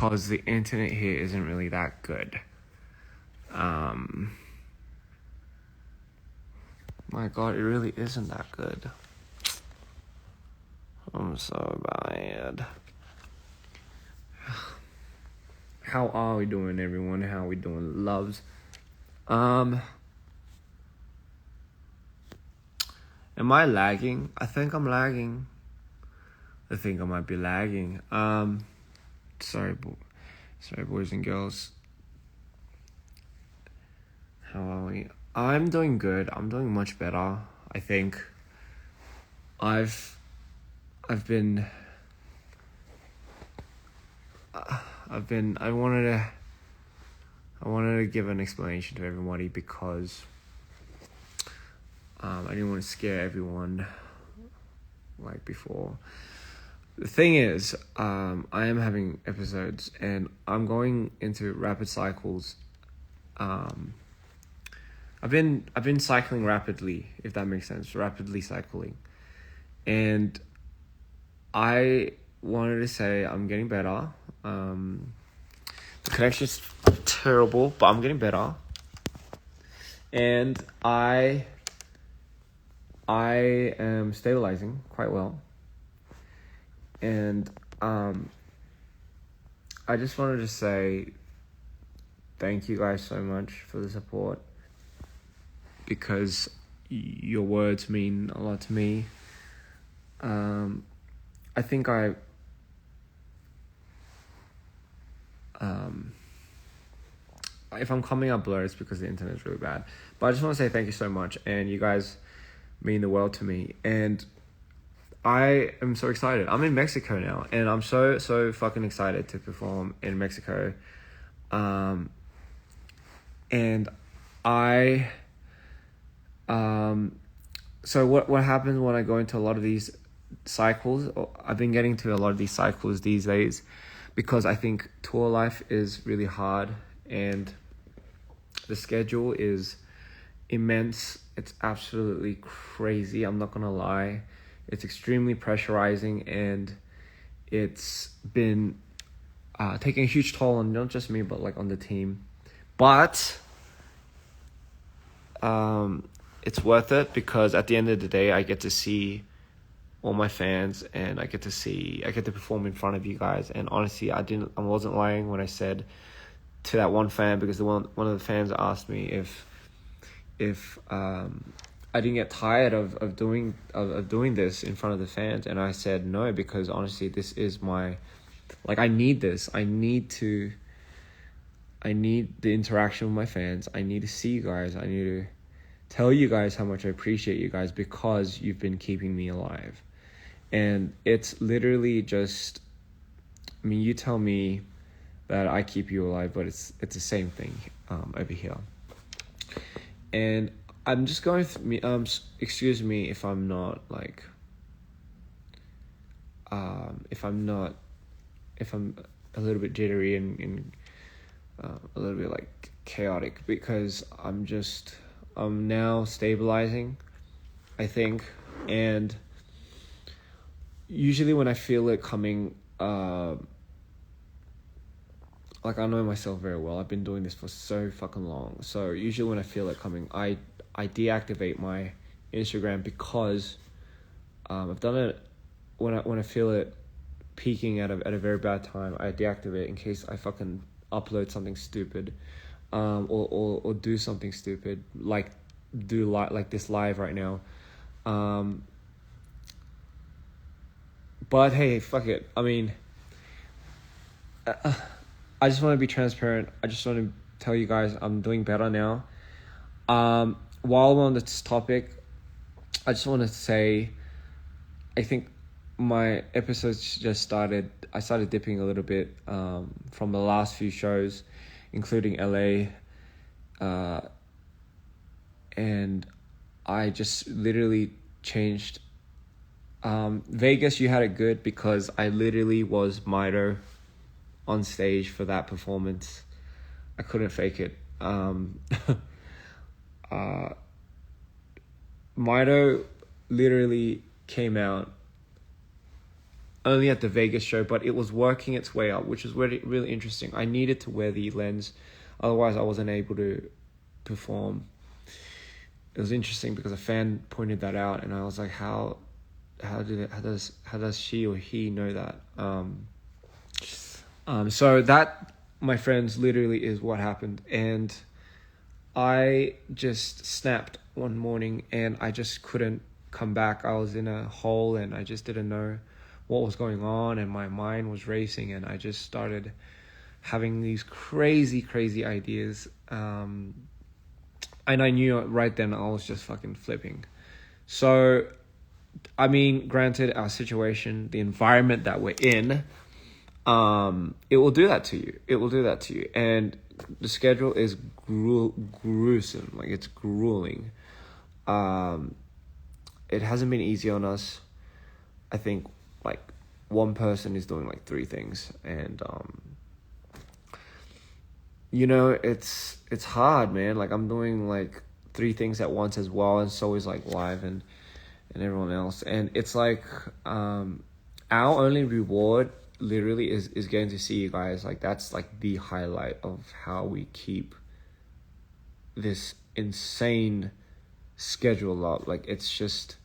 because the internet here isn't really that good. My God, it really isn't that good. I'm so bad. How are we doing, everyone? How are we doing, loves? Am I lagging? I think I'm lagging. I think I might be lagging. Sorry, boys and girls. How are we? I'm doing good. I'm doing much better. I think. I wanted to give an explanation to everybody because I didn't want to scare everyone like before. The thing is, I am having episodes and I'm going into rapid cycles. I've been cycling rapidly, if that makes sense, rapidly cycling. And I wanted to say I'm getting better. The connection's terrible, but I'm getting better. And I am stabilizing quite well. And I just wanted to say thank you guys so much for the support, because your words mean a lot to me. I think if I'm coming up blurred, it's because the internet is really bad. But I just want to say thank you so much, and you guys mean the world to me. And I am so excited. I'm in Mexico now, and I'm so fucking excited to perform in Mexico. And so what happens when I go into a lot of these cycles? I've been getting to a lot of these cycles these days because I think tour life is really hard and the schedule is immense. It's absolutely crazy. I'm not gonna lie. It's extremely pressurizing, and it's been taking a huge toll on not just me, but like on the team. But it's worth it because at the end of the day, I get to see all my fans, and I get to perform in front of you guys. And honestly, I wasn't lying when I said to that one fan, because one of the fans asked me if I didn't get tired of doing this in front of the fans, and I said no, because honestly, this is my, like, I need this. I need the interaction with my fans. I need to see you guys. I need to tell you guys how much I appreciate you guys, because you've been keeping me alive. And it's literally just, I mean, you tell me that I keep you alive, but it's the same thing over here. And I'm just going through, excuse me if I'm not like, if I'm a little bit jittery and a little bit like chaotic, because I'm now stabilizing, I think. And usually when I feel it coming, like, I know myself very well. I've been doing this for so fucking long. So usually when I feel it coming, I deactivate my Instagram, because I've done it when I feel it peaking at a very bad time. I deactivate in case I fucking upload something stupid, or do something stupid, like like this live right now. But hey, fuck it. I mean, I just want to be transparent. I just want to tell you guys I'm doing better now. While we're on this topic, I just want to say, I think my episodes just started. I started dipping a little bit from the last few shows, including LA. And I just literally changed. Vegas, you had it good because I literally was Mido on stage for that performance. I couldn't fake it. Mido literally came out only at the Vegas show, but it was working its way up, which is really, really interesting. I needed to wear the lens, otherwise I wasn't able to perform. It was interesting because a fan pointed that out, and I was like, how does she or he know that? So that, my friends, literally is what happened. And I just snapped one morning and I just couldn't come back. I was in a hole and I just didn't know what was going on, and my mind was racing, and I just started having these crazy ideas. And I knew right then I was just fucking flipping. So, I mean, granted, our situation, the environment that we're in, it will do that to you. It will do that to you. And the schedule is gruesome. Like, it's grueling. It hasn't been easy on us. I think, like, one person is doing, like, 3 things. And, you know, it's hard, man. Like, I'm doing, like, 3 things at once as well. And so is, like, Live and everyone else. And it's like, our only reward literally is getting to see you guys. Like, that's like the highlight of how we keep this insane schedule up. Like, it's just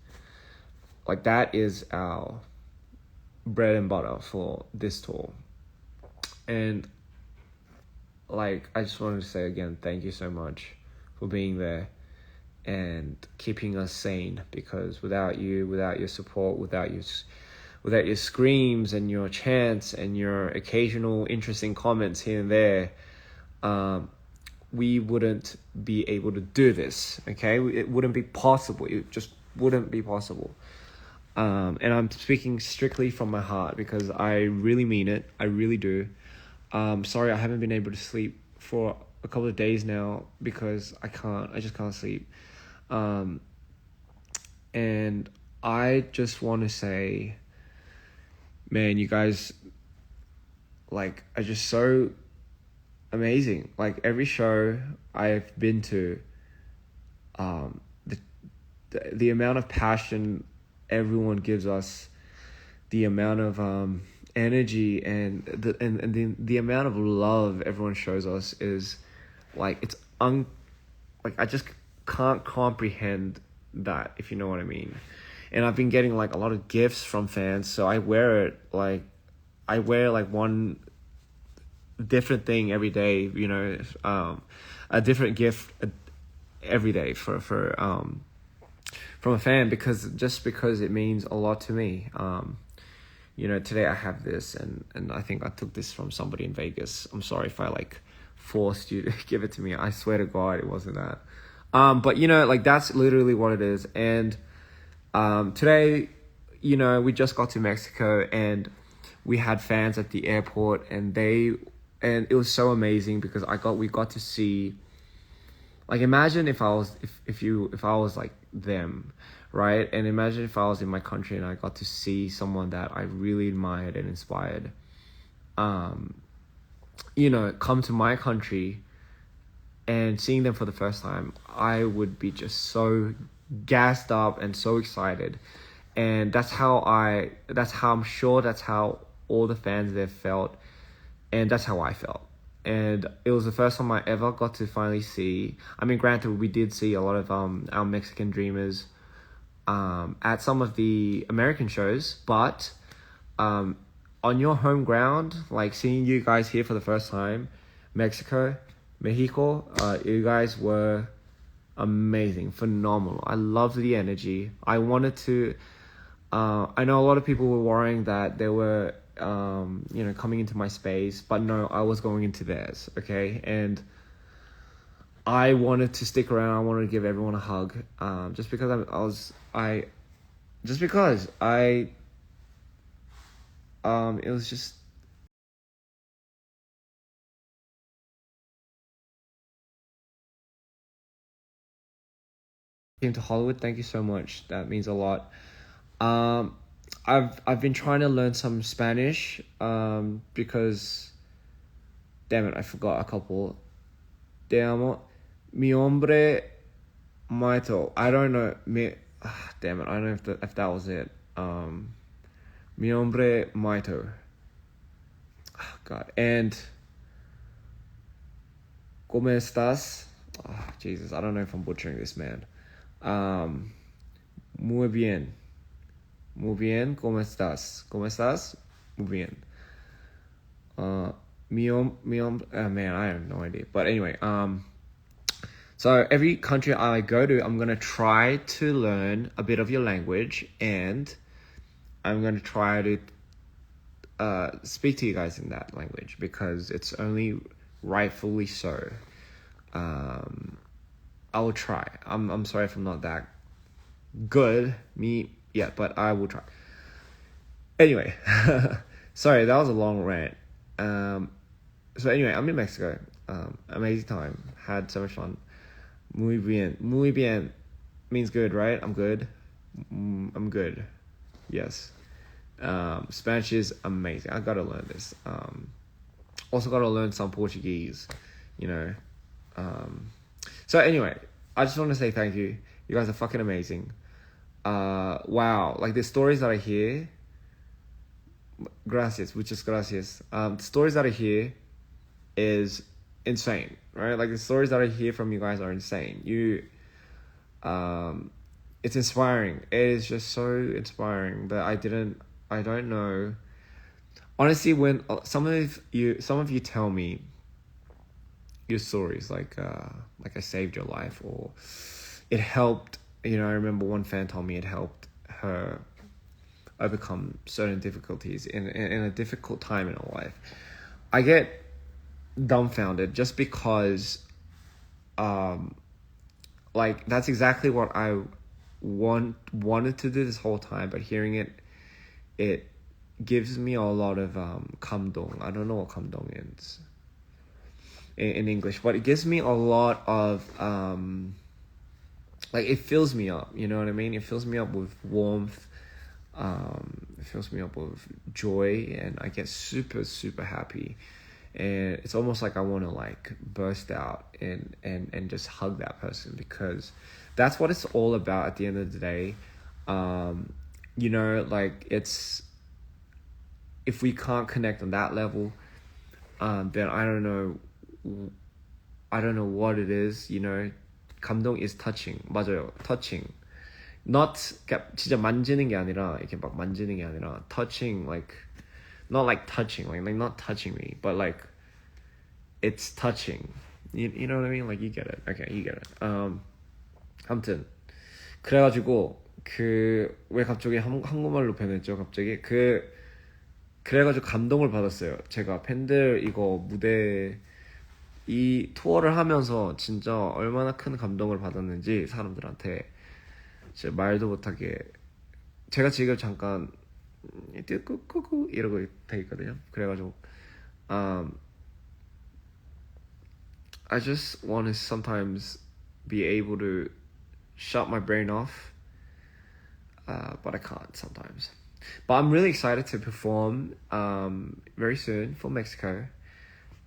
like, that is our bread and butter for this tour. And like, I just wanted to say again, thank you so much for being there and keeping us sane, because without you, without your support, without your screams and your chants and your occasional interesting comments here and there, we wouldn't be able to do this, okay? It wouldn't be possible. It just wouldn't be possible. And I'm speaking strictly from my heart, because I really mean it. I really do. Sorry, I haven't been able to sleep for a couple of days now because I just can't sleep. And I just want to say, man, you guys, like, are just so amazing. Like, every show I've been to, the amount of passion everyone gives us, the amount of energy and the amount of love everyone shows us is like, it's like, I just can't comprehend that, if you know what I mean. And I've been getting like a lot of gifts from fans, so I wear one different thing every day, you know, a different gift every day for from a fan, because it means a lot to me. You know, today I have this, and I think I took this from somebody in Vegas. I'm sorry if I like forced you to give it to me. I swear to God, it wasn't that. But you know, like, that's literally what it is. And today, you know, we just got to Mexico and we had fans at the airport, and it was so amazing because we got to see, like, imagine if I was like them, right? And imagine if I was in my country and I got to see someone that I really admired and inspired, you know, come to my country and seeing them for the first time. I would be just so gassed up and so excited. And that's how I'm sure that's how all the fans there felt. And that's how I felt. And it was the first time I ever got to finally see, I mean, granted, we did see a lot of our Mexican dreamers at some of the American shows, but on your home ground, like, seeing you guys here for the first time, Mexico, you guys were amazing, phenomenal. I loved the energy. I wanted to, I know a lot of people were worrying that they were, you know, coming into my space, but no, I was going into theirs, okay? And I wanted to stick around. I wanted to give everyone a hug, just because it was just, came to Hollywood. Thank you so much. That means a lot. I've been trying to learn some Spanish, because, damn it, I forgot a couple. Te amo, mi hombre, Maito. I don't know. Damn it, I don't know if that was it. Mi nombre Maito. Oh, God. And ¿Cómo estás? Oh, Jesus, I don't know if I'm butchering this, man. Muy bien. Muy bien, ¿cómo estás? ¿Cómo estás? Muy bien. Man, I have no idea. But anyway, so every country I go to, I'm going to try to learn a bit of your language, and I'm going to try to speak to you guys in that language, because it's only rightfully so. I will try. I'm sorry if I'm not that good, but I will try. Anyway, sorry, that was a long rant. So anyway, I'm in Mexico. Amazing time. Had so much fun. Muy bien. Muy bien means good, right? I'm good. I'm good. Yes. Spanish is amazing. I gotta learn this. Also gotta learn some Portuguese, you know. So anyway, I just want to say thank you. You guys are fucking amazing. Wow, like the stories that I hear. Gracias, muchas gracias. The stories that I hear is insane, right? Like the stories that I hear from you guys are insane. It's inspiring. It is just so inspiring that I don't know. Honestly, when some of you tell me your stories, like I saved your life, or it helped. You know, I remember one fan told me it helped her overcome certain difficulties in a difficult time in her life. I get dumbfounded just because, like that's exactly what I wanted to do this whole time, but hearing it gives me a lot of 감동. I don't know what 감동 is in English, but it gives me a lot of like it fills me up. You know what I mean? It fills me up with warmth. It fills me up with joy, and I get super, super happy. And it's almost like I want to like burst out and just hug that person, because that's what it's all about at the end of the day. You know, like it's, if we can't connect on that level, then I don't know what it is. You know, 감동 is touching. 맞아요, touching. Not 진짜 만지는 게 아니라 이렇게 막 만지는 게 아니라 touching, like not like touching, like not touching me, but like it's touching. You know what I mean? Like you get it. Okay, you get it. 아무튼 그래가지고 왜 갑자기 한국말로 변했죠? 갑자기 그래가지고 감동을 받았어요. 제가 팬들 이거 무대 이 투어를 하면서 진짜 얼마나 큰 감동을 받았는지 사람들한테. 진짜 말도 못하게. 제가 지금 잠깐 끄끄끄 이러고 돼 있거든요. 그래가지고 I just want to sometimes be able to shut my brain off, but I can't sometimes. But I'm really excited to perform very soon for Mexico,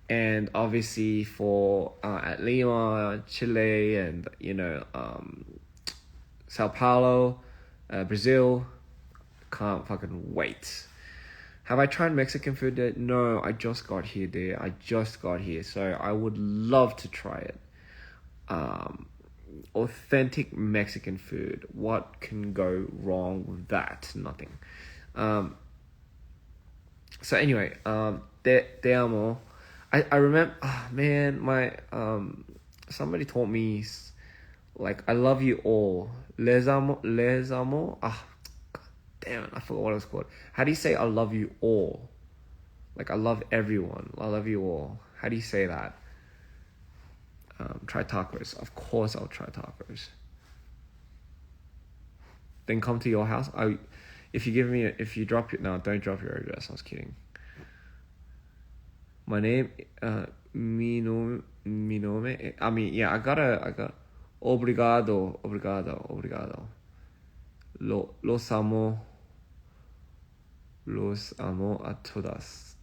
and obviously for at Lima, Chile, and you know Sao Paulo, Brazil. Can't fucking wait. Have I tried Mexican food yet? No, I just got here, dear. I just got here, so I would love to try it. Authentic Mexican food. What can go wrong with that? Nothing. So anyway, te amo. I remember, my somebody told me, like, I love you all. Les amo. God damn it, I forgot what it was called. How do you say I love you all? Like, I love everyone. I love you all. How do you say that? Try tacos. Of course I'll try tacos. Then come to your house. If you drop it, no, don't drop your address. I was kidding. My name, mi nome. I mean, yeah, I got. Obrigado. Los amo a todas.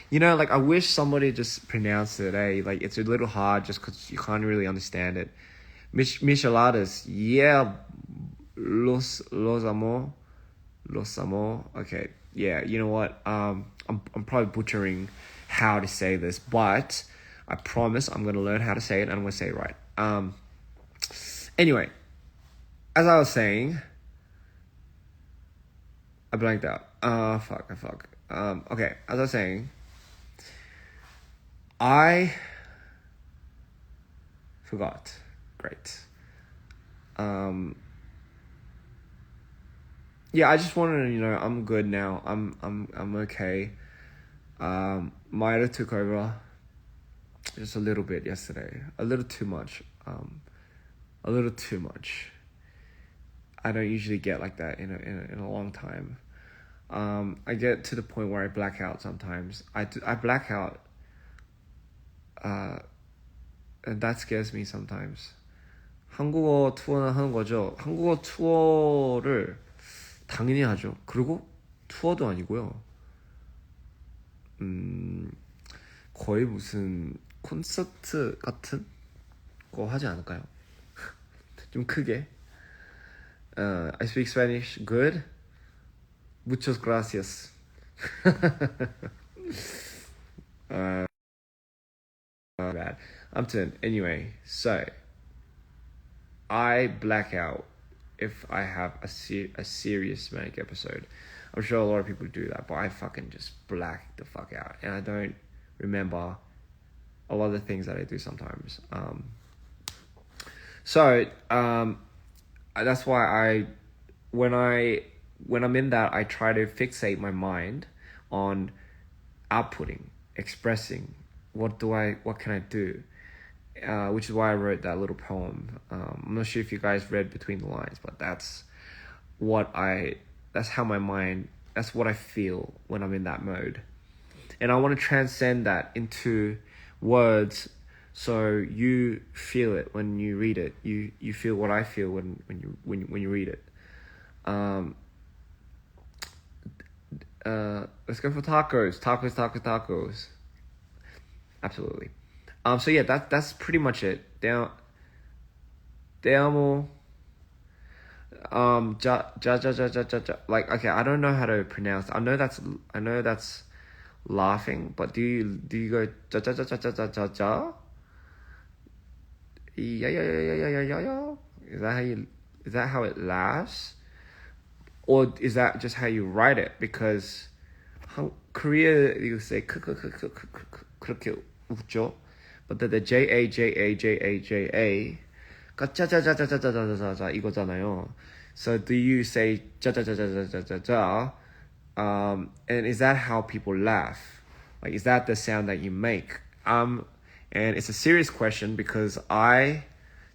You know, like I wish somebody just pronounced it. Like it's a little hard just because you can't really understand it. Micheladas, yeah. Los amo Los amo. Okay, yeah. You know what? I'm probably butchering how to say this, but I promise I'm gonna learn how to say it and I'm gonna say it right. Anyway, as I was saying, I blanked out. Fuck. Okay, as I was saying, I forgot. Great. Yeah, I just wanted to, I'm good now. I'm okay. Maida took over just a little bit yesterday. A little too much. A little too much. I don't usually get like that in a long time. I get to the point where I black out sometimes. I black out. And that scares me sometimes. 한국어 투어는 하는 거죠. 한국어 투어를 당연히 하죠. 그리고 투어도 아니고요. 거의 무슨 콘서트 같은 거 하지 않을까요? 좀 크게. I speak Spanish good. Muchas gracias. Bad. 아무튼 anyway, so I black out if I have a serious manic episode. I'm sure a lot of people do that, but I fucking just black the fuck out, and I don't remember a lot of the things that I do sometimes. So that's why when I'm in that, I try to fixate my mind on outputting, expressing. What can I do? Which is why I wrote that little poem. I'm not sure if you guys read between the lines, but that's how my mind, that's what I feel when I'm in that mode. And I want to transcend that into words, so you feel it when you read it. You feel what I feel when you read it. Let's go for tacos. Absolutely. So yeah, that's pretty much it. Te amo. Ja. Like, okay, I don't know how to pronounce it. I know that's laughing, but do you go ja? Yeah. Is that how it laughs? Or is that just how you write it? Because Korea, you say 그렇게 웃죠. But the J-A 가짜자자자자자자자자 이거잖아요. So do you say 자자자자자자자? And is that how people laugh? Like, is that the sound that you make? And it's a serious question because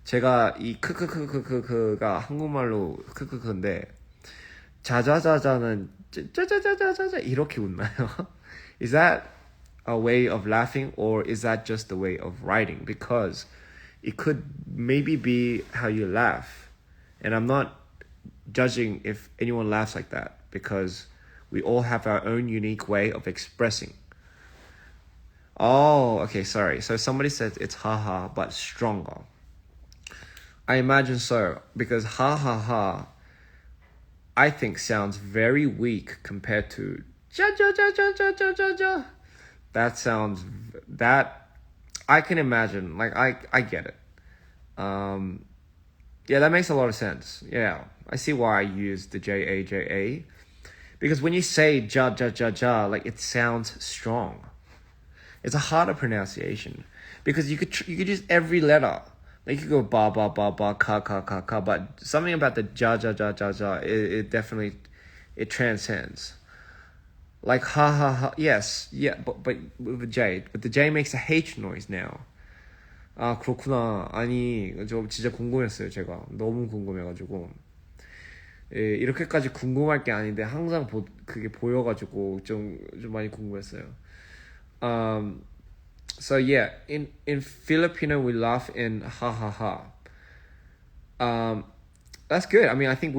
제가 이 크크크크크크가 한국말로 크크크인데 자자자자는 짜자자자자자 이렇게 웃나요? Is that a way of laughing, or is that just the way of writing? Because it could maybe be how you laugh, and I'm not judging if anyone laughs like that, because we all have our own unique way of expressing. Oh, okay, sorry. So somebody said it's haha, but stronger. I imagine so, because ha ha ha, I think sounds very weak compared to ja ja ja ja ja ja ja ja. That I can imagine. Like, I get it. Yeah, that makes a lot of sense. Yeah, I see why I use the J-A, because when you say ja ja ja ja, like, it sounds strong. It's a harder pronunciation because you could use every letter. Like, you could go ba ba ba ba ka ka ka ka, but something about the ja ja ja ja ja, it definitely, it transcends. Like ha ha ha, yes, yeah, but with the J, but the J makes a H noise now. 아, 그렇구나. 아니, 저 진짜 궁금했어요. 제가 너무 궁금해가지고. 예, 이렇게까지 궁금할 게 아닌데 항상 그게 보여가지고 좀 많이 궁금했어요. So yeah, in Filipino we laugh in ha ha ha. That's good. I mean, I think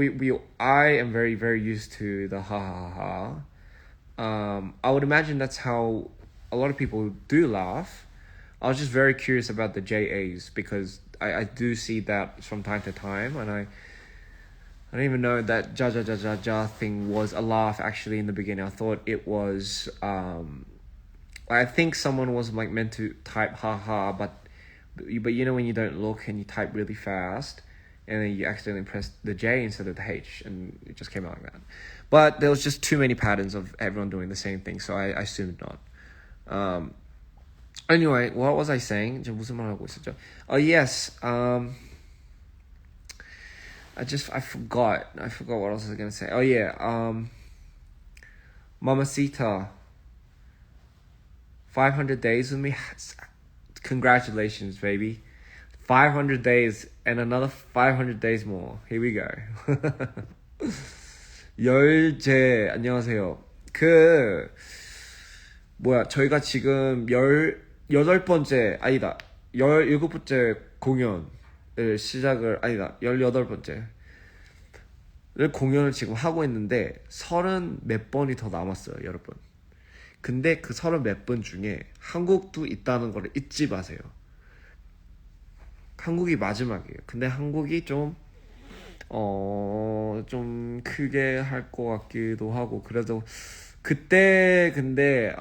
I am very, very used to the ha ha ha. I would imagine that's how a lot of people do laugh. I was just very curious about the JAs because I do see that from time to time, and I didn't even know that ja ja ja ja ja thing was a laugh actually in the beginning. I thought it was I think someone was like meant to type haha, but you know when you don't look and you type really fast and then you accidentally press the J instead of the H and it just came out like that. But there was just too many patterns of everyone doing the same thing, so I assumed not. Anyway, what was I saying? 저 무슨 말 하고 있었죠? Oh yes. I forgot what else I was gonna say. Oh yeah. Mamacita. 500 days with me. Congratulations, baby. 500 days and another 500 days more. Here we go. 열제 안녕하세요. 저희가 지금 18번째 아니다 17번째 공연을 시작을 아니다 18번째를 공연을 지금 하고 있는데 30 몇 번이 더 남았어요, 여러분. 근데 그 30 몇 번 중에 한국도 있다는 걸 잊지 마세요. 한국이 마지막이에요. 근데 한국이 좀 크게 할 것 같기도 하고, 그래도 그때 근데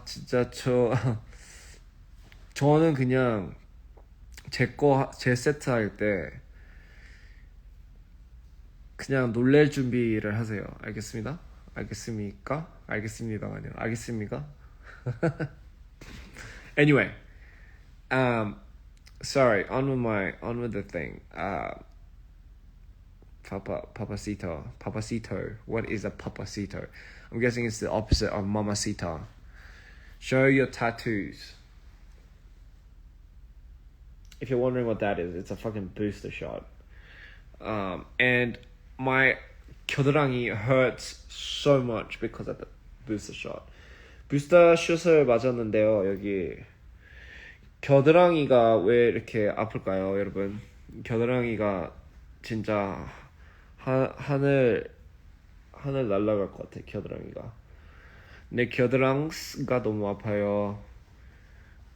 진짜 저는 그냥 제 세트 할 때 그냥 놀랄 준비를 하세요. 알겠습니다? 알겠습니까? 알겠습니다가 아니라 알겠습니까? Anyway, sorry, on with the thing. Papacito. What is a papacito? I'm guessing it's the opposite of mamacita. Show your tattoos. If you're wondering what that is, it's a fucking booster shot. And my 겨드랑이 hurts so much because of the booster shot. 부스터 슛을 맞았는데요. 여기 겨드랑이가 왜 이렇게 아플까요, 여러분? 겨드랑이가 진짜 하늘 날아갈 것 같아, 겨드랑이가. 내 겨드랑이가 너무 아파요.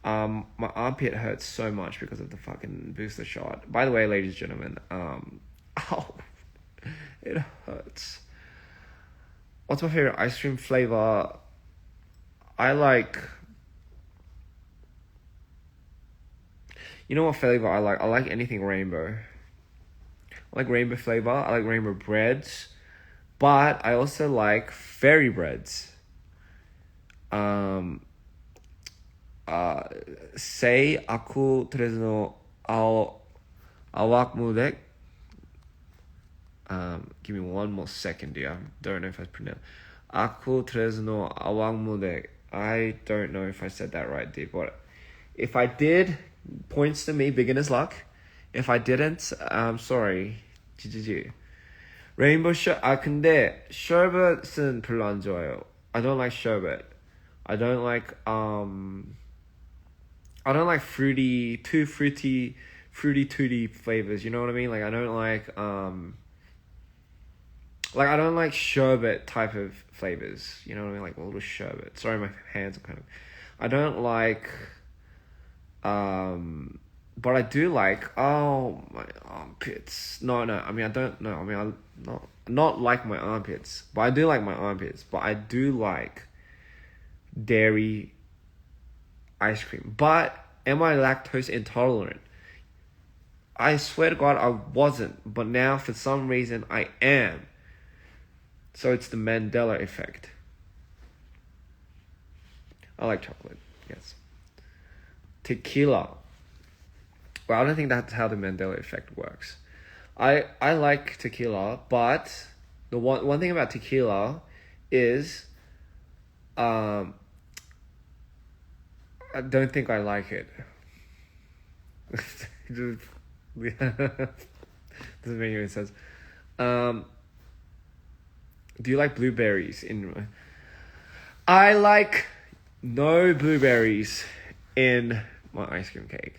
My armpit hurts so much because of the fucking booster shot. By the way, ladies and gentlemen, ow, it hurts. What's my favorite ice cream flavor? I like... You know what flavor I like? I like anything rainbow. I like rainbow flavor. I like rainbow breads. But I also like fairy breads. Sei aku tresno awak mudek. Give me one more second, dear. Don't know if I pronounced. Aku tresno awak mudek. I don't know if I said that right, dear. But if I did, points to me, beginner's luck. If I didn't, I'm sorry. GGG. Rainbow 근데 sherbet은 별로 안 좋아요. I don't like sherbet. I don't like fruity tooty flavors. You know what I mean? Like I don't like sherbet type of flavors. You know what I mean? Like a little sherbet. Sorry, my hands are kind of. I don't like. But I do like. Oh, my armpits. No. I mean, I don't know. I mean, I not like my armpits, but I do like my armpits. But I do like dairy ice cream. But am I lactose intolerant? I swear to God, I wasn't. But now, for some reason, I am. So it's the Mandela effect. I like chocolate, yes. Tequila. Well, I don't think that's how the Mandela effect works. I like tequila, but the one thing about tequila is I don't think I like it. Doesn't make any sense. Do you like blueberries in? I like no blueberries in my ice cream cake.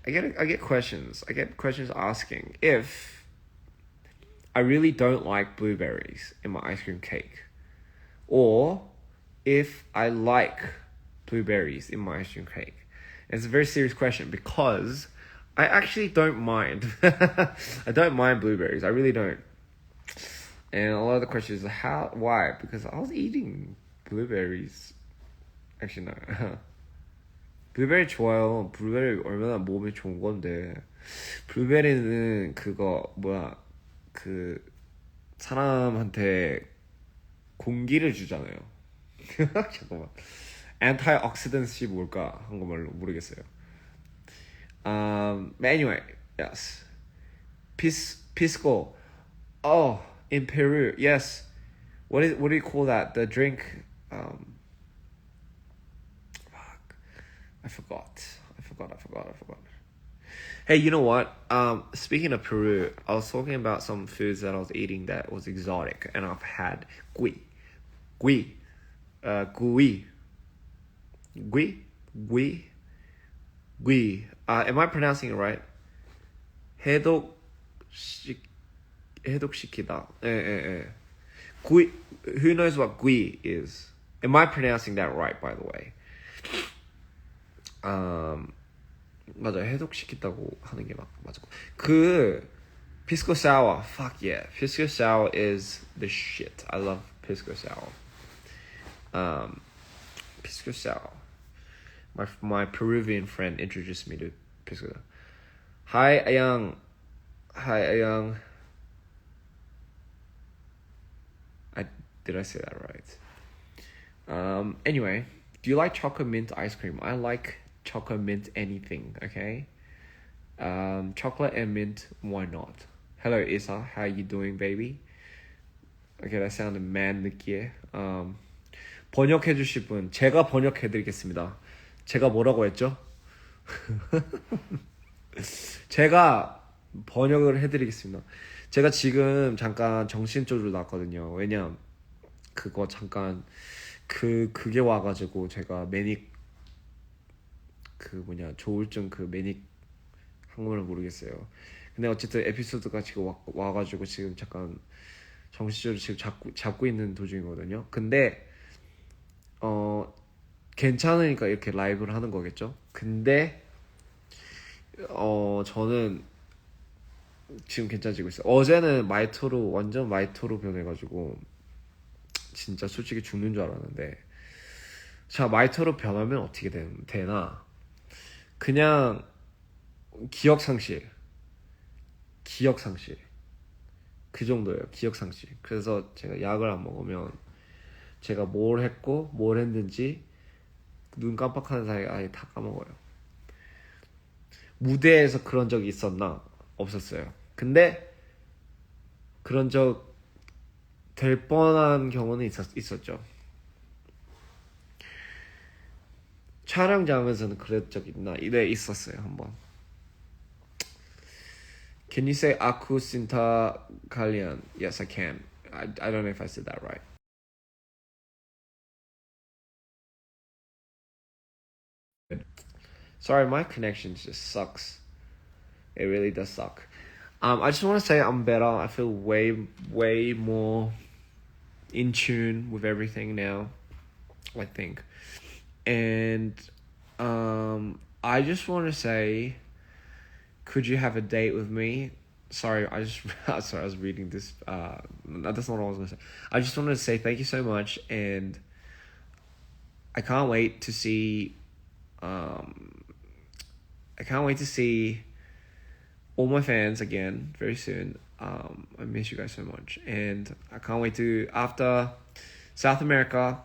I get questions. I get questions asking if I really don't like blueberries in my ice cream cake, or if I like blueberries in my ice cream cake. And it's a very serious question because I actually don't mind. I don't mind blueberries. I really don't. And a lot of the questions are why? Because I was eating blueberries. Actually, no. 블루베리 좋아요. 블루베리 얼마나 몸에 좋은 건데. 블루베리는 그거 뭐야 그 사람한테 공기를 주잖아요. 잠깐만. Antioxidant이 뭘까 한국말로 모르겠어요. But anyway, yes. Pisco. Oh, in Peru, yes. What do you call that? The drink. Fuck. I forgot. Hey, you know what? Speaking of Peru, I was talking about some foods that I was eating that was exotic, and I've had gui, gui, gui, gui, gui. Am I pronouncing it right? 해독시키다. 예. Gui. Who knows what gui is? Am I pronouncing that right, by the way? 맞아. 해독시킨다고 하는 게 맞아. Pisco sour. Fuck yeah. Pisco sour is the shit. I love pisco sour. Pisco sour. My Peruvian friend introduced me to pisco. Hi, Ayang. Did I say that right? Anyway, do you like chocolate mint ice cream? I like chocolate mint anything, okay? Chocolate and mint, why not? Hello, Isa. How you doing, baby? Okay, that sounded man 느끼해. 번역해 주실 분, 제가 번역해 드리겠습니다. 제가 뭐라고 했죠? 제가 번역을 해드리겠습니다. 제가 지금 잠깐 정신줄을 놨거든요. 왜냐 그거 잠깐 그게 와가지고 제가 매닉 조울증 매닉 한국말을 모르겠어요. 근데 어쨌든 에피소드가 지금 와가지고 지금 잠깐 정신줄을 지금 잡고 있는 도중이거든요. 근데 괜찮으니까 이렇게 라이브를 하는 거겠죠. 근데 저는 지금 괜찮아지고 있어요. 어제는 완전 마이토로 변해가지고 진짜 솔직히 죽는 줄 알았는데, 자, 마이토로 변하면 어떻게 되나? 그냥 기억상실 그 정도예요. 기억상실. 그래서 제가 약을 안 먹으면 제가 뭘 했고 뭘 했는지 눈 깜빡하는 사이에 아예 다 까먹어요. 무대에서 그런 적이 있었나? 없었어요. 근데 그런 적 될 뻔한 경우는 있었죠. 촬영장에서는 그런 적 있나? 네, 있었어요. 한번. Can you say Aku Sinta Kalian? Yes, I can. I don't know if I said that right. Sorry, my connection just sucks. It really does suck. I just want to say I'm better. I feel way more in tune with everything now, I think. And I just want to say, could you have a date with me? Sorry, I was reading this. That's not what I was going to say. I just wanted to say thank you so much, and I can't wait to see all my fans again very soon. I miss you guys so much, and I can't wait to, after South America,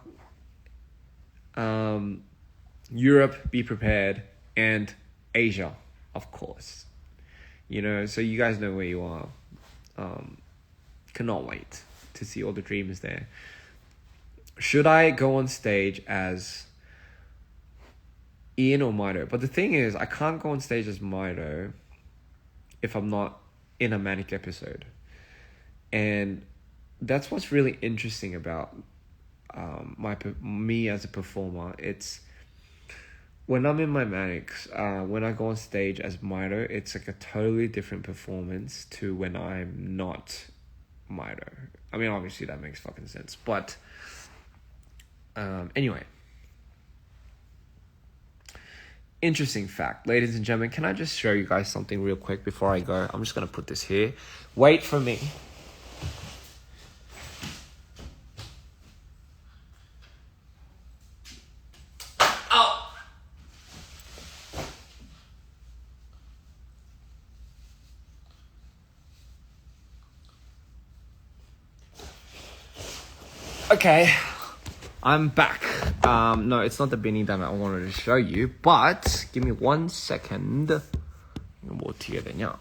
Europe, be prepared, and Asia, of course. So you guys know where you are. Cannot wait to see all the dreams there. Should I go on stage as Ian or Mito? But the thing is, I can't go on stage as Mito if I'm not in a manic episode. And that's what's really interesting about me as a performer. It's when I'm in my manics, when I go on stage as Mito, it's like a totally different performance to when I'm not Mito. I mean, obviously that makes fucking sense. But anyway, interesting fact, ladies and gentlemen. Can I just show you guys something real quick before I go? I'm just gonna put this here. Wait for me. Oh. Okay, I'm back. No, it's not the beanie that I wanted to show you, but give me 1 second. 뭐 어떻게 되냐?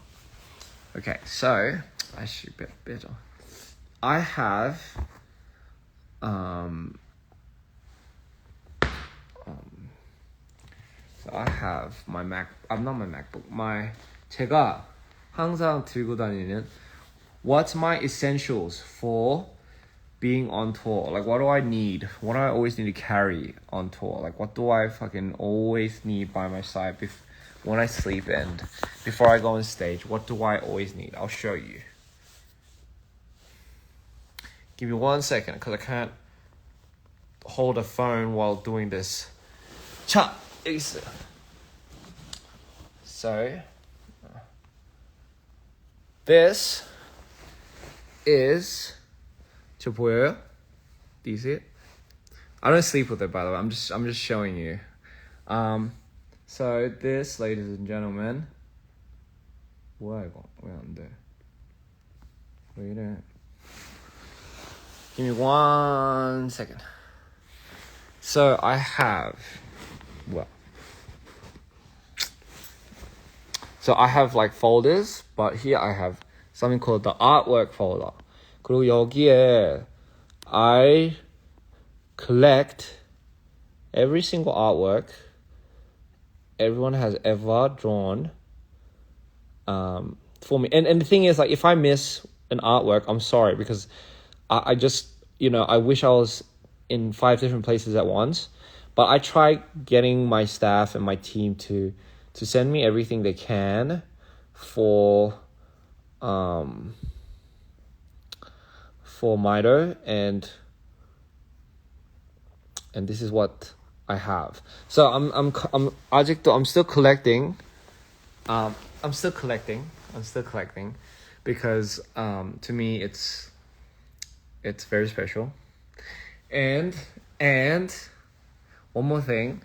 Okay, so I should be better. I have so I have my Mac. I'm not my MacBook. 제가 항상 들고 다니는 what's my essentials for being on tour. Like, what do I need? What do I always need to carry on tour? Like, what do I fucking always need by my side when I sleep and before I go on stage? What do I always need? I'll show you. Give me 1 second, because I can't hold a phone while doing this. 자, 여기 있어요. So, this is 저 보여요? Do you see it? I don't sleep with it, by the way. I'm just showing you. So this, ladies and gentlemen. 뭐야 이거? 왜 안 돼? 왜 이래? Give me 1 second. So I have, so I have like folders, but here I have something called the artwork folder. 그리고 여기에 I collect every single artwork everyone has ever drawn for me. And the thing is, like, if I miss an artwork, I'm sorry, because I just, I wish I was in 5 different places at once. But I try getting my staff and my team to send me everything they can for Mito, and this is what I have. So I'm still collecting. I'm still collecting because to me it's very special. And one more thing,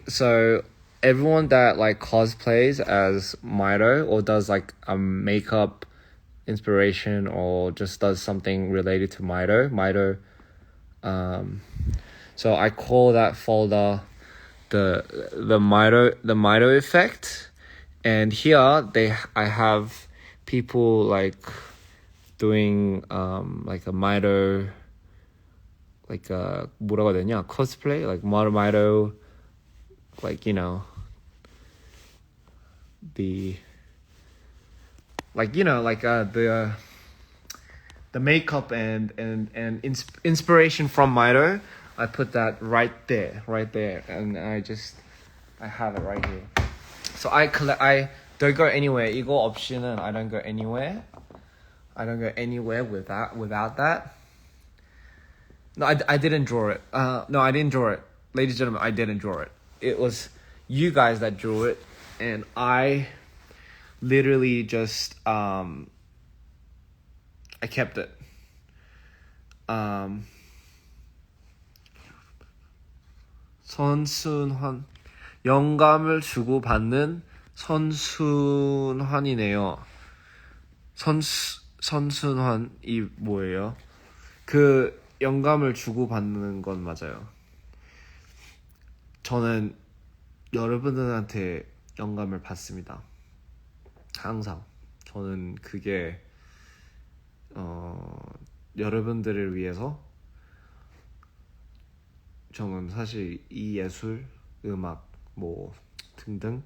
so everyone that like cosplays as Mito or does like a makeup inspiration or just does something related to Mito, so I call that folder the Mito effect. And here I have people like doing like a Mito, like a 뭐라고 해야 되냐, cosplay, like Mito, like the makeup and inspiration from Mito. I put that right there, and I have it right here. So I don't go anywhere. 이거 없이는 I don't go anywhere. I don't go anywhere without that. No, I didn't draw it. No, I didn't draw it. Ladies and gentlemen, I didn't draw it. It was you guys that drew it, and I literally just I kept it. 선순환, 영감을 주고받는 선순환이네요. 선순환이 뭐예요? 그 영감을 주고받는 건 맞아요. 저는 여러분들한테 영감을 받습니다. 항상. 저는 그게 여러분들을 위해서, 저는 사실 이 예술, 음악 뭐 등등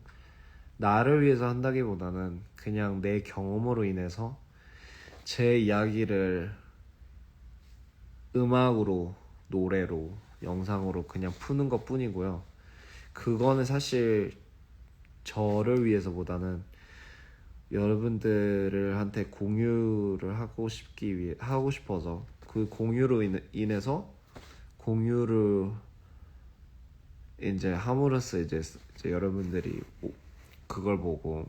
나를 위해서 한다기보다는 그냥 내 경험으로 인해서 제 이야기를 음악으로, 노래로, 영상으로 그냥 푸는 것 뿐이고요. 그거는 사실 저를 위해서보다는 여러분들을 한테 공유를 하고 싶어서, 그 공유로 인해서 공유를 이제 함으로써 이제 여러분들이 그걸 보고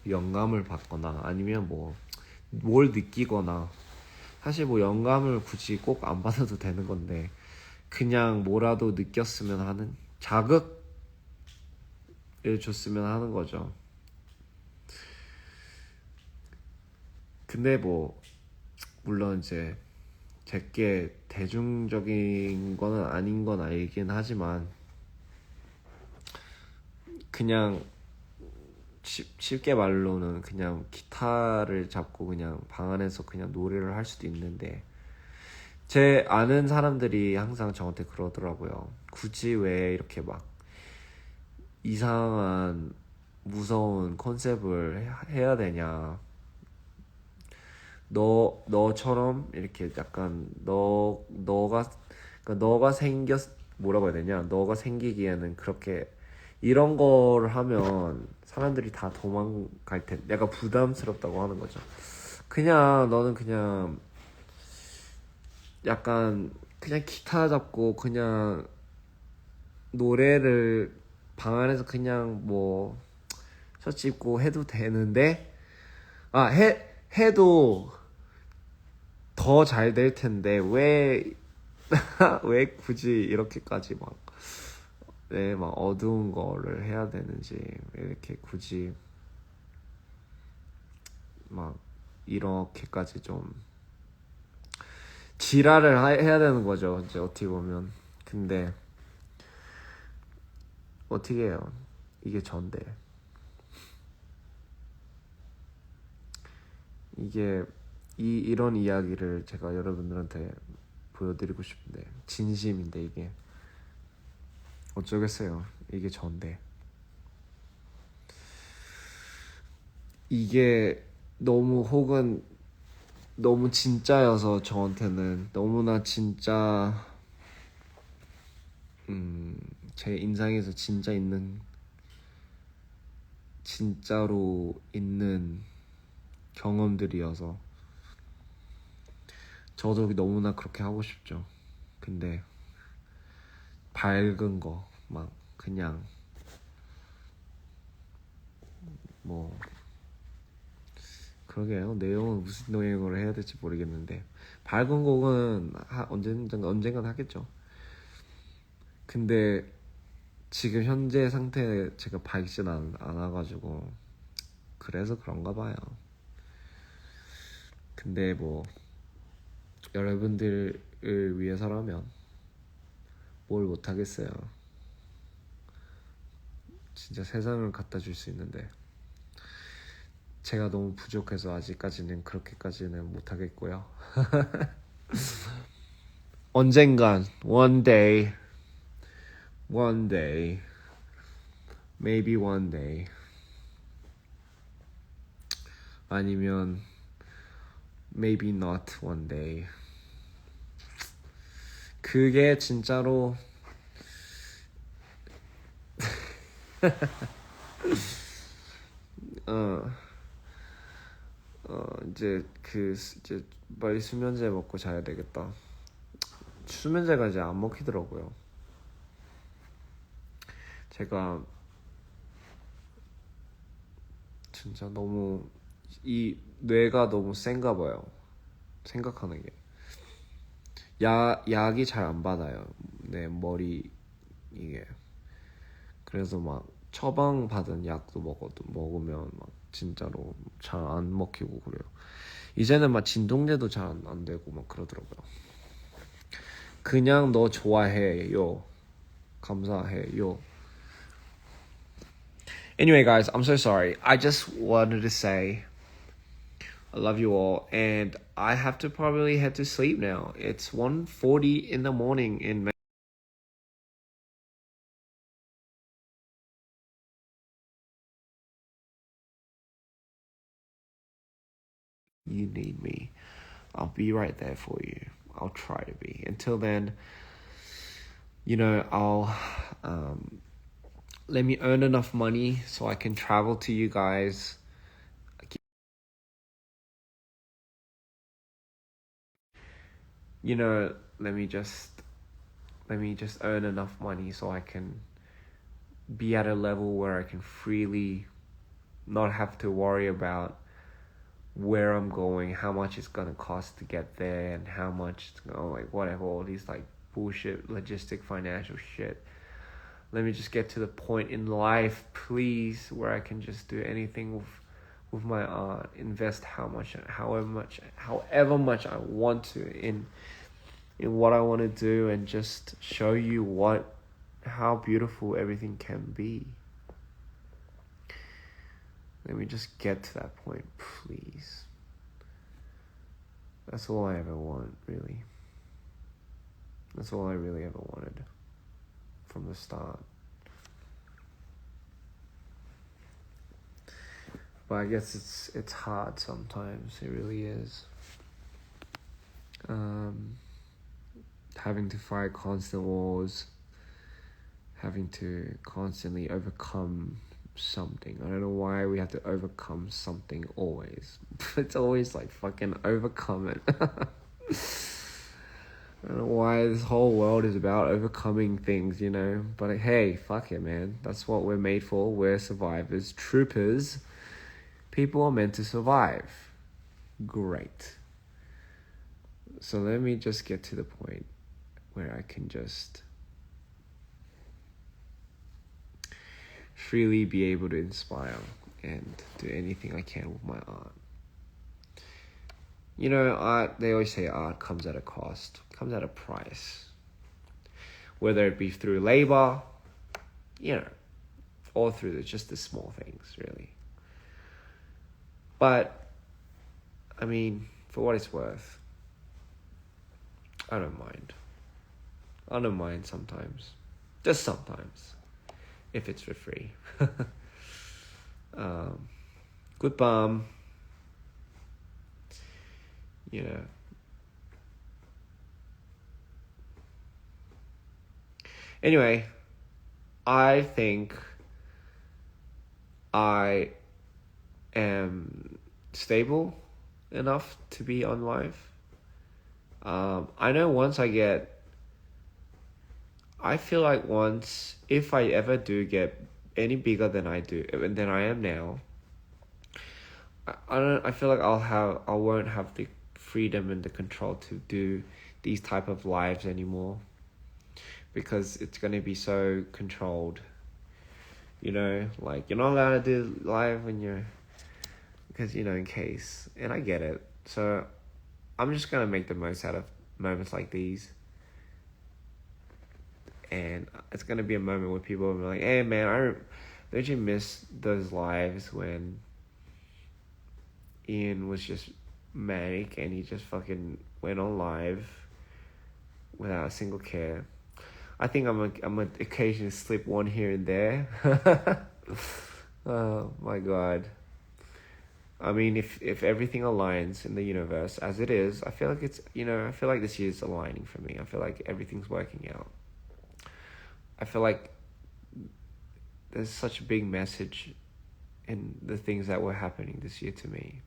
영감을 받거나 아니면 뭐 뭘 느끼거나, 사실 뭐 영감을 굳이 꼭 안 받아도 되는 건데 그냥 뭐라도 느꼈으면 하는, 자극을 줬으면 하는 거죠. 근데 뭐 물론 이제 제게 대중적인 거는 아닌 건 알긴 하지만 그냥 쉽게 말로는 그냥 기타를 잡고 그냥 방 안에서 그냥 노래를 할 수도 있는데, 제 아는 사람들이 항상 저한테 그러더라고요. 굳이 왜 이렇게 막 이상한 무서운 컨셉을 해야 되냐. 너처럼 이렇게 약간 그러니까 너가 뭐라고 해야 되냐. 너가 생기기에는 그렇게 이런 거를 하면 사람들이 다 도망갈 텐데 약간 부담스럽다고 하는 거죠. 그냥 너는 그냥 약간 그냥 기타 잡고 그냥 노래를 방 안에서 그냥 뭐 셔츠 입고 해도 되는데, 해도 더 잘 될 텐데 왜 왜 굳이 이렇게까지 막 왜 막 어두운 거를 해야 되는지, 왜 이렇게 굳이 막 이렇게까지 좀 지랄을 해야 되는 거죠, 이제 어떻게 보면. 근데 어떻게 해요? 이게 전데 이게 이런 이야기를 제가 여러분들한테 보여드리고 싶은데, 진심인데 이게 어쩌겠어요. 이게 전데 이게 혹은 너무 진짜여서 저한테는 너무나 진짜 제 인상에서 진짜로 있는 경험들이어서 저도 너무나 그렇게 하고 싶죠. 근데 밝은 거 막 그냥 뭐 그러게요. 내용은 무슨 내용으로 해야 될지 모르겠는데 밝은 곡은 언젠간 하겠죠. 근데 지금 현재 상태 제가 밝진 않아가지고 그래서 그런가 봐요. 근데 뭐 여러분들을 위해서라면 뭘 못하겠어요. 진짜 세상을 갖다 줄 수 있는데 제가 너무 부족해서 아직까지는 그렇게까지는 못하겠고요. 언젠간 one day maybe one day, 아니면 maybe not one day, 그게 진짜로 이제 이제 빨리 수면제 먹고 자야 되겠다. 수면제가 이제 안 먹히더라고요. 제가 진짜 너무 이 뇌가 너무 센가 봐요. 생각하는 게 약이 잘 안 받아요. 내 머리 이게. 그래서 막 처방 받은 약도 먹으면 막 진짜로 잘 안 먹히고 그래요. 이제는 막 진통제도 잘 안 되고 막 그러더라고요. 그냥 너 좋아해요. 감사해요. Anyway, guys, I'm so sorry. I just wanted to say I love you all, and I have to probably head to sleep now. It's 1:40 in the morning in you need me. I'll be right there for you. I'll try to be. Until then, I'll let me earn enough money so I can travel to you guys. Let me just let me just earn enough money so I can be at a level where I can freely not have to worry about where I'm going, how much it's gonna cost to get there, and how much it's gonna, like, whatever, all these like bullshit logistic financial shit. Let me just get to the point in life, please, where I can just do anything with my art, invest however much I want to in what I want to do, and just show you how beautiful everything can be. Let me just get to that point, please. That's all I ever want, really. That's all I really ever wanted from the start. But I guess it's hard sometimes. It really is. Having to fight constant wars, having to constantly overcome something. I don't know why we have to overcome something always. It's always like fucking overcome it. I don't know why this whole world is about overcoming things, you know. But hey, fuck it, man. That's what we're made for. We're survivors, troopers. People are meant to survive. Great. So let me just get to the point where I can just freely be able to inspire and do anything I can with my art. You know, art, they always say art comes at a cost, comes at a price. Whether it be through labor, you know, or through just the small things, really. But, I mean, for what it's worth, I don't mind. I don't mind sometimes. Just sometimes. If it's for free. Good bum. You know. Anyway, I think I am stable enough to be on live. I know I feel like if I ever do get any bigger than I am now, I feel like I won't have the freedom and the control to do these type of lives anymore, because it's going to be so controlled. You know, like, you're not allowed to do live because, you know, in case, and I get it. So I'm just going to make the most out of moments like these. And it's going to be a moment where people will be like, hey man, don't you miss those lives when Ian was just manic and he just fucking went on live without a single care? I think I'm gonna occasionally slip one here and there. Oh my god. I mean, if everything aligns in the universe as it is, I feel like I feel like this year's aligning for me. I feel like everything's working out. I feel like there's such a big message in the things that were happening this year to me,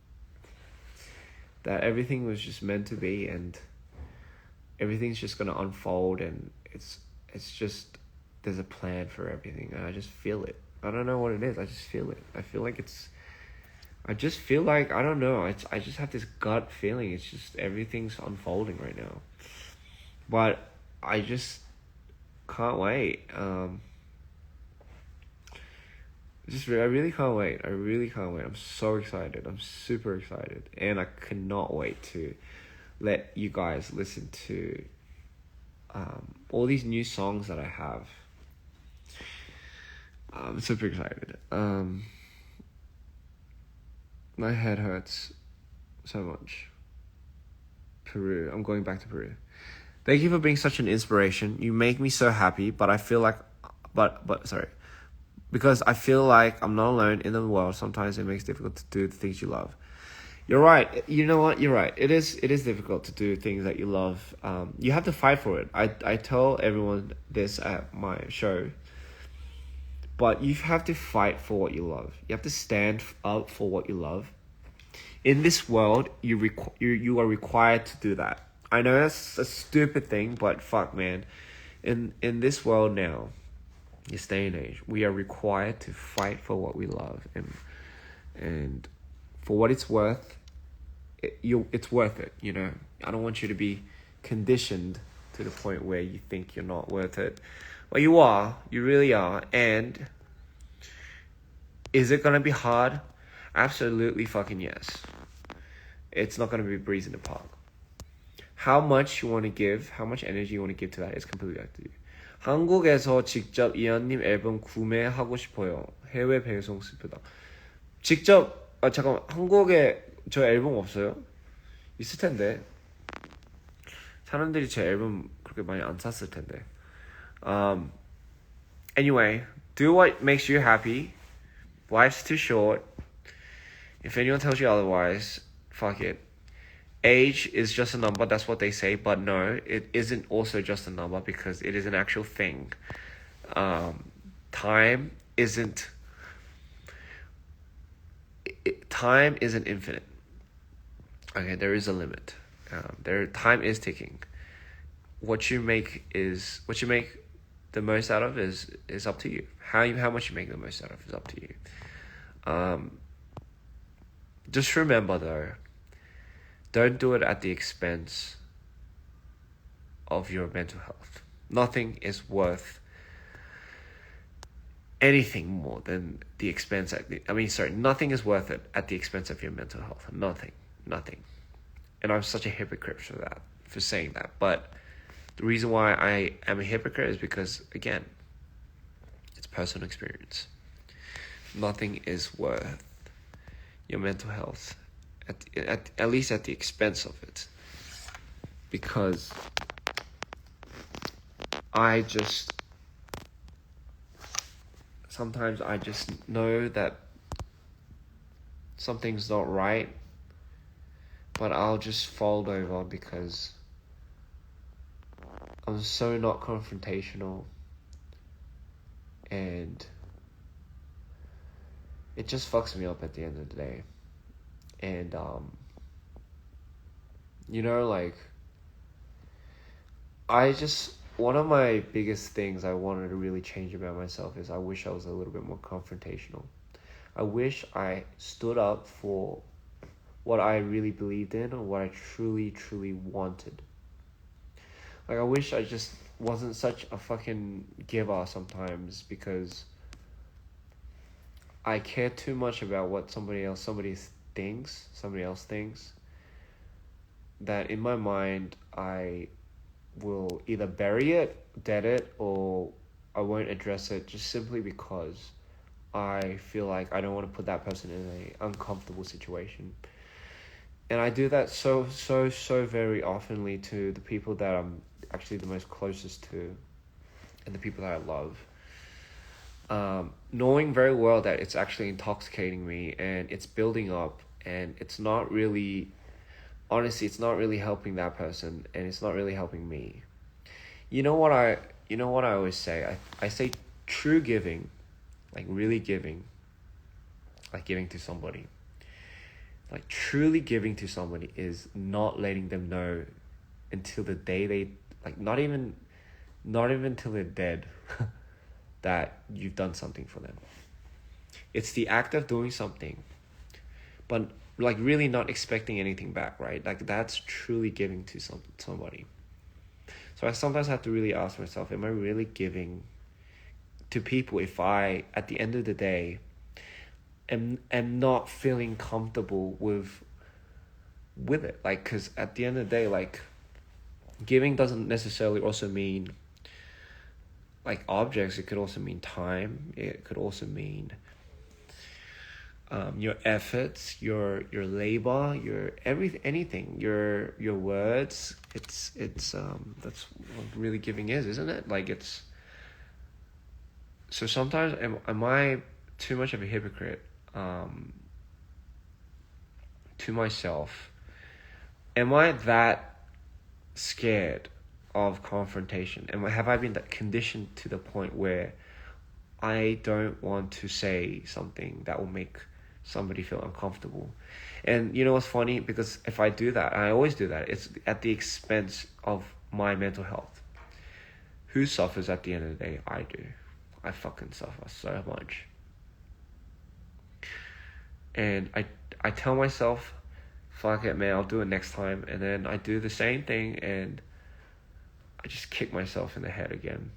that everything was just meant to be, and everything's just going to unfold, and it's just, there's a plan for everything, and I just feel it. I don't know what it is. I just feel it. I feel like I don't know. I just have this gut feeling. It's just everything's unfolding right now. But I just can't wait. I really can't wait. I'm so excited. I'm super excited. And I cannot wait to let you guys listen to all these new songs that I have. I'm super excited. My head hurts so much. Peru. I'm going back to Peru. Thank you for being such an inspiration. You make me so happy, but I feel like, because I feel like I'm not alone in the world. Sometimes it makes it difficult to do the things you love. You're right. You know what? You're right. It is difficult to do things that you love. You have to fight for it. I tell everyone this at my show. But you have to fight for what you love. You have to stand up for what you love. In this world, you are required to do that. I know that's a stupid thing, but fuck, man. In this world now, this day and age, we are required to fight for what we love, and for what it's worth, it's worth it. You know, I don't want you to be conditioned to the point where you think you're not worth it. Well, you are. You really are. And is it gonna be hard? Absolutely fucking yes. It's not gonna be a breeze in the park. How much you want to give, how much energy you want to give to that is completely up to you. 한국에서 직접 이한님 앨범 구매하고 싶어요. 해외 배송 슬프다. 직접 잠깐만, 한국에 저 앨범 없어요? 있을 텐데. 사람들이 제 앨범 그렇게 많이 안 샀을 텐데. Anyway, do what makes you happy. Life's too short. If anyone tells you otherwise, fuck it. Age is just a number, that's what they say, but no, it isn't also just a number because it is an actual thing. Time isn't infinite. Okay, there is a limit. Time is ticking. What you make the most out of is up to you. How much you make the most out of is up to you. Just remember though, don't do it at the expense of your mental health. Nothing is worth anything more than the expense nothing is worth it at the expense of your mental health. Nothing. And I'm such a hypocrite for saying that. But the reason why I am a hypocrite is because, again, it's personal experience. Nothing is worth your mental health, at least at the expense of it. Because sometimes I just know that something's not right, but I'll just fold over because I'm so not confrontational, and it just fucks me up at the end of the day. And one of my biggest things I wanted to really change about myself is I wish I was a little bit more confrontational. I wish I stood up for what I really believed in or what I truly, truly wanted. Like, I wish I just wasn't such a fucking giver sometimes, because I care too much about what somebody else thinks, that in my mind I will either bury it, dead it, or I won't address it just simply because I feel like I don't want to put that person in an uncomfortable situation. And I do that so very oftenly to the people that I'm actually the most closest to and the people that I love. Knowing very well that it's actually intoxicating me and it's building up, and it's not really helping that person, and it's not really helping me. You know what I always say? I say true giving, like really giving, like giving to somebody. Like truly giving to somebody is not letting them know until the day they, like not even till they're dead that you've done something for them. It's the act of doing something, but like really not expecting anything back, right? Like that's truly giving to somebody. So I sometimes have to really ask myself, am I really giving to people if I, at the end of the day, am not feeling comfortable with it? Like, because at the end of the day, like, giving doesn't necessarily also mean like objects. It could also mean time. It could also mean your efforts, your labor, your anything, your words. It's that's what really giving is, isn't it? Like, it's so sometimes am I too much of a hypocrite to myself? Am I that scared of confrontation? Have I been that conditioned to the point where I don't want to say something that will make somebody feel uncomfortable? And you know what's funny? Because if I do that, and I always do that, it's at the expense of my mental health. who suffers at the end of the day? I do. I fucking suffer so much. And I tell myself, fuck it, man, I'll do it next time. And then I do the same thing and I just kick myself in the head again.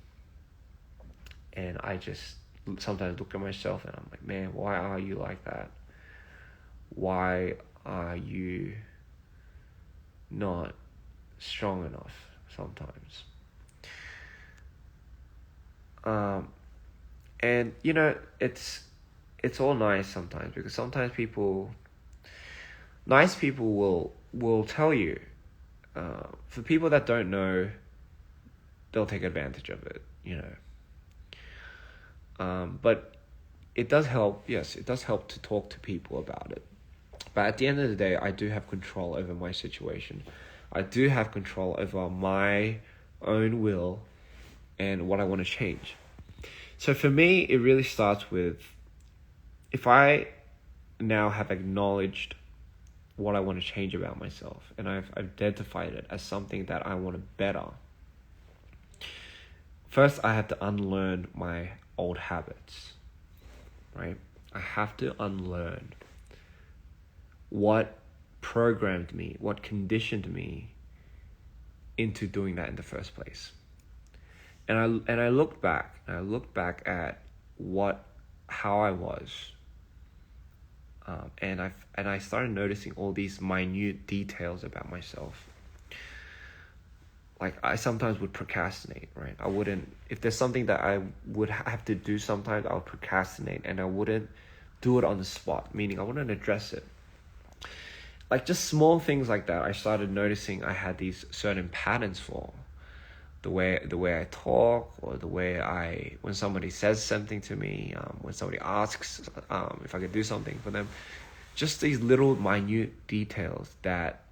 And I just sometimes look at myself and I'm like, man, why are you like that? Why are you not strong enough sometimes? And you know, it's all nice sometimes, because sometimes nice people will tell you. For people that don't know, they'll take advantage of it, you know. But it does help. Yes, it does help to talk to people about it. But at the end of the day, I do have control over my situation. I do have control over my own will and what I want to change. So for me, it really starts with, if I now have acknowledged what I want to change about myself, and I've identified it as something that I want to better, first I have to unlearn my old habits, right? I have to unlearn what programmed me, what conditioned me into doing that in the first place. And I looked back at how I was, and I started noticing all these minute details about myself. Like, I sometimes would procrastinate, right? I wouldn't, if there's something that I would have to do sometimes, I would procrastinate and I wouldn't do it on the spot, meaning I wouldn't address it. Like, just small things like that, I started noticing I had these certain patterns for. The way I talk, or the way when somebody says something to me, when somebody asks if I could do something for them, just these little minute details that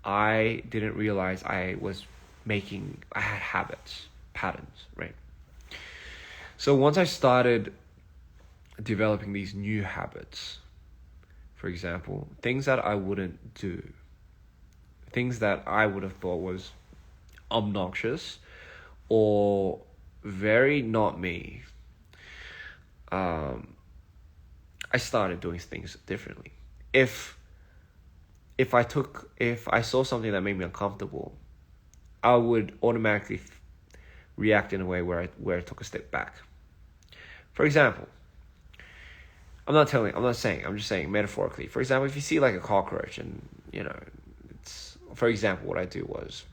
I didn't realize I was making. I had patterns, right? So once I started developing these new habits, for example, things that I wouldn't do, things that I would have thought was obnoxious or very not me, I started doing things differently. If I saw something that made me uncomfortable, I would automatically react in a way where I took a step back. For example, I'm just saying metaphorically. For example, if you see like a cockroach, and you know, for example, what I do was,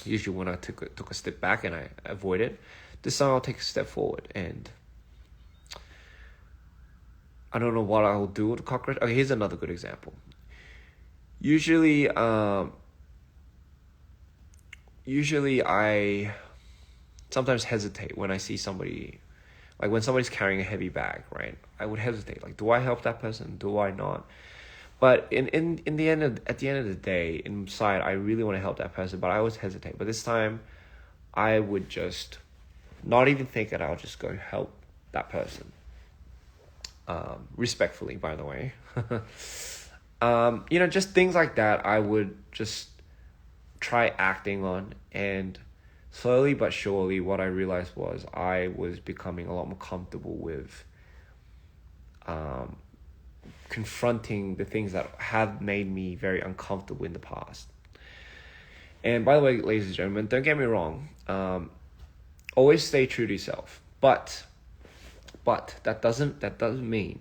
usually when I took a step back and I avoid it, this time I'll take a step forward, and I don't know what I'll do with the cockroach. Okay, here's another good example. Usually I sometimes hesitate when I see somebody, like when somebody's carrying a heavy bag, right? I would hesitate. Like, do I help that person? Do I not? But at the end of the day, inside, I really want to help that person, but I always hesitate. But this time, I would just not even think it. I'll just go help that person. Respectfully, by the way. You know, just things like that, I would just try acting on, and slowly but surely, what I realized was I was becoming a lot more comfortable with confronting the things that have made me very uncomfortable in the past. And by the way, ladies and gentlemen, don't get me wrong. Always stay true to yourself. But that doesn't mean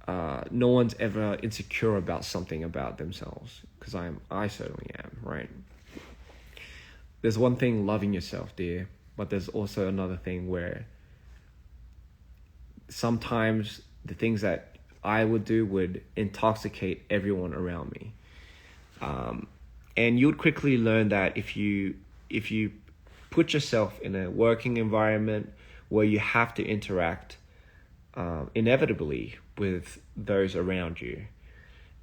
no one's ever insecure about something about themselves, because I certainly am, right? There's one thing loving yourself, dear, but there's also another thing where sometimes the things that I would do would intoxicate everyone around me. And you would quickly learn that if you put yourself in a working environment where you have to interact inevitably with those around you,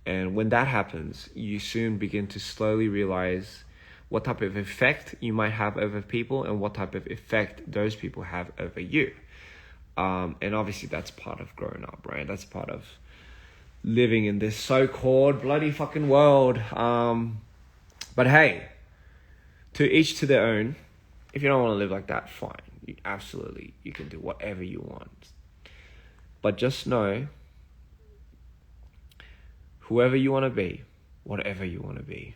and when that happens, you soon begin to slowly realize what type of effect you might have over people and what type of effect those people have over you. And obviously that's part of growing up, right? That's part of living in this so-called bloody fucking world. But hey, To each to their own. If you don't want to live like that, fine. You can do whatever you want. But just know, whoever you want to be, whatever you want to be,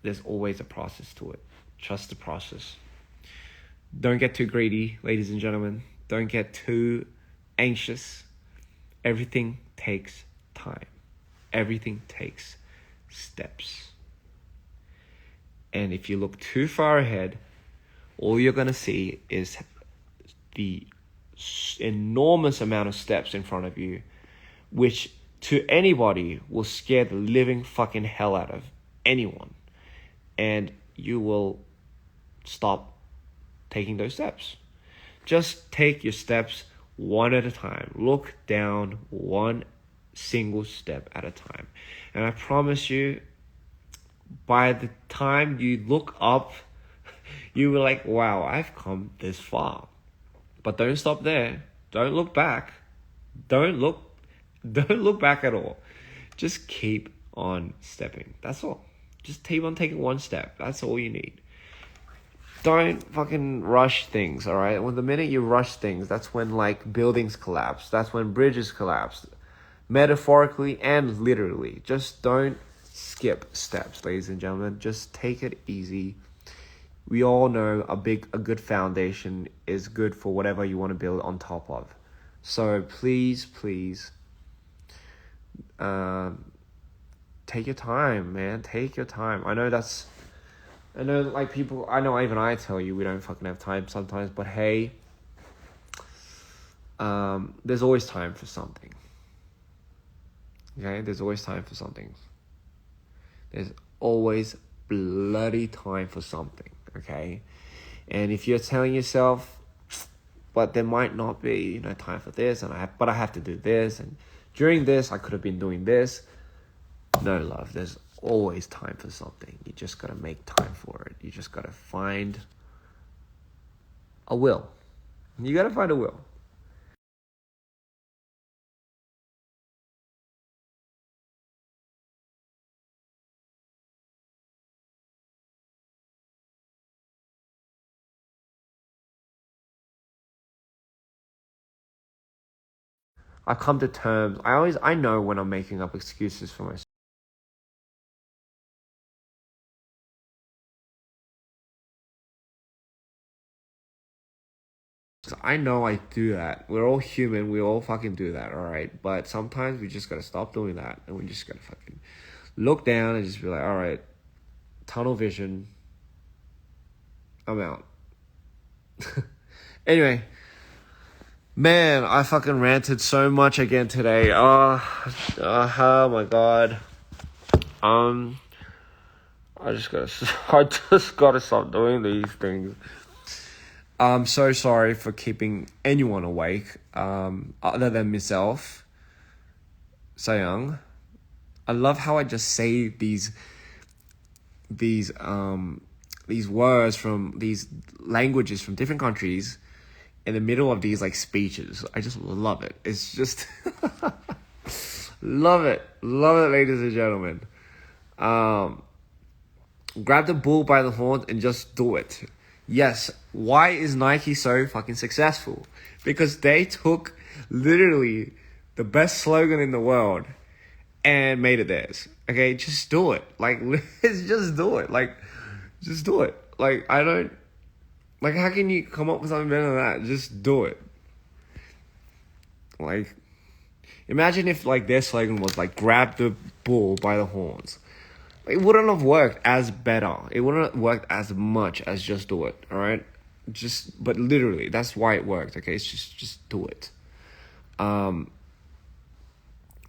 there's always a process to it. Trust the process. Don't get too greedy, ladies and gentlemen. Don't get too anxious. Everything takes time. Everything takes steps. And if you look too far ahead, all you're going to see is the enormous amount of steps in front of you, which to anybody will scare the living fucking hell out of anyone. And you will stop taking those steps. Just take your steps one at a time. Look down one single step at a time. And I promise you, by the time you look up, you were like, wow, I've come this far. But don't stop there. Don't look back. Don't look back at all. Just keep on stepping. That's all. Just keep on taking one step. That's all you need. Don't fucking rush things, all right? When the minute you rush things, that's when like buildings collapse. That's when bridges collapse. Metaphorically and literally. Just don't skip steps, ladies and gentlemen. Just take it easy. We all know a good foundation is good for whatever you want to build on top of. So please, take your time, man. Take your time. I know even I tell you we don't fucking have time sometimes, but hey, there's always time for something. Okay? There's always time for something. There's always bloody time for something, okay? And if you're telling yourself, but there might not be, time for this, but I have to do this, and during this, I could have been doing this. No, love, there's always time for something. You just gotta make time for it. You just gotta find a will. You gotta find a will. I come to terms. I know when I'm making up excuses for myself. I know I do that. We're all human. We all fucking do that, all right? But sometimes we just gotta stop doing that, and we just gotta fucking look down and just be like, all right, tunnel vision. I'm out. Anyway, man, I fucking ranted so much again today. Oh my god. I just gotta stop doing these things. I'm so sorry for keeping anyone awake, other than myself. Sayang. I love how I just say these words from these languages from different countries in the middle of these like speeches. I just love it. It's just love it, ladies and gentlemen. Grab the bull by the horn and just do it. Yes, why is Nike so fucking successful? Because they took literally the best slogan in the world and made it theirs. Okay, just do it. Like, let's just do it. Like, just do it. Like, I don't... Like, how can you come up with something better than that? Just do it. Like, imagine if, like, their slogan was, like, grab the bull by the horns. It wouldn't have worked as better. It wouldn't have worked as much as just do it, alright? But literally, that's why it worked, okay? It's just do it.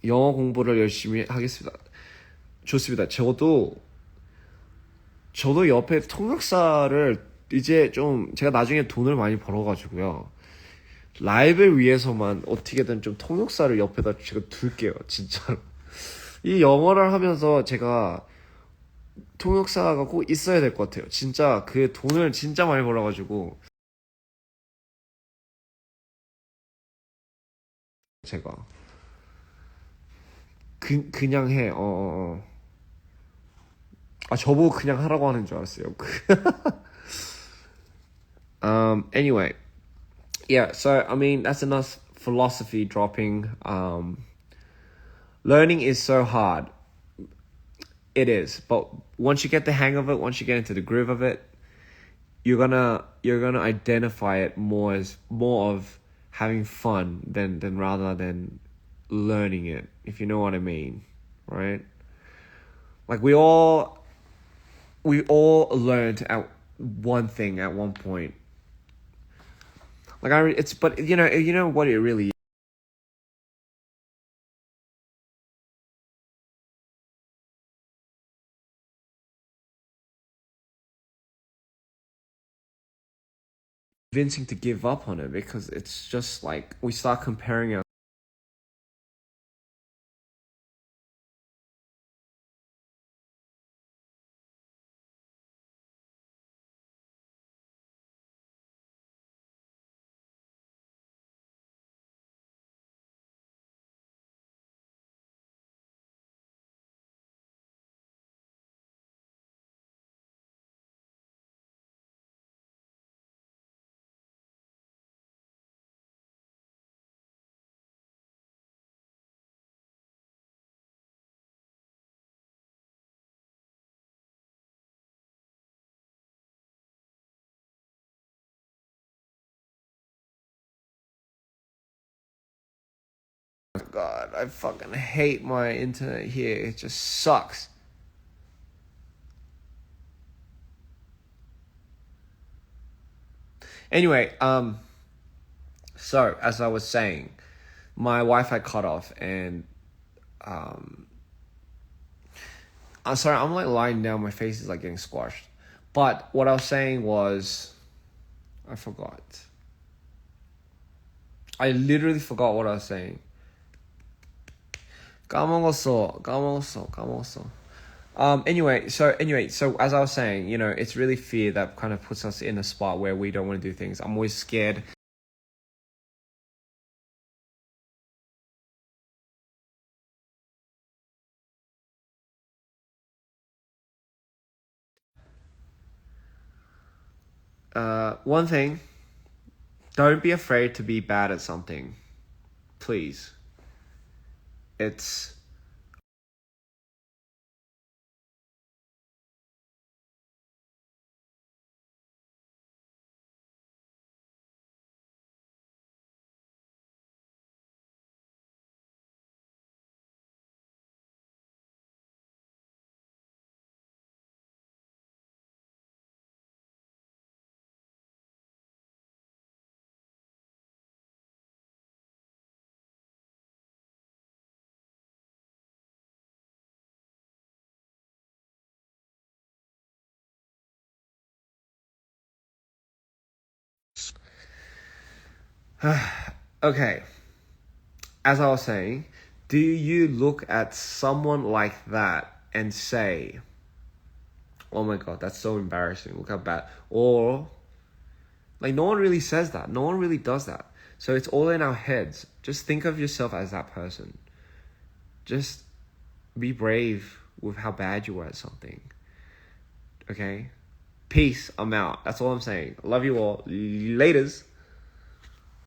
영어 공부를 열심히 하겠습니다. 좋습니다. 저도 옆에 통역사를 이제 좀 제가 나중에 돈을 많이 벌어가지고요. 라이브를 위해서만 어떻게든 좀 통역사를 옆에다 제가 둘게요. 진짜로. 이 영어를 하면서 제가 통역사가 꼭 있어야 될 것 같아요. 진짜 그 돈을 진짜 많이 벌어가지고 제가 그냥 해. 아, 저보고 그냥 하라고 하는 줄 알았어요. Anyway, yeah, so I mean that's enough philosophy dropping. Learning is so hard. It is, but once you get the hang of it, once you get into the groove of it, you're gonna identify it more as more of having fun than rather than learning it, if you know what I mean, right? Like we all learned at one thing at one point. Like it's but you know what it really is. Convincing to give up on it because it's just like we start comparing our God, I fucking hate my internet here. It just sucks. Anyway, so as I was saying, my Wi-Fi cut off and I'm sorry, I'm like lying down, my face is like getting squashed. But what I was saying was I forgot. I literally forgot what I was saying. 까먹었어. So as I was saying, it's really fear that kind of puts us in a spot where we don't want to do things. I'm always scared. One thing, don't be afraid to be bad at something. Please. It's okay. As I was saying, do you look at someone like that and say, "Oh my god, that's so embarrassing. Look how bad." Or like no one really says that. No one really does that. So it's all in our heads. Just think of yourself as that person. Just be brave with how bad you were at something. Okay? Peace. I'm out. That's all I'm saying. Love you all. Laters.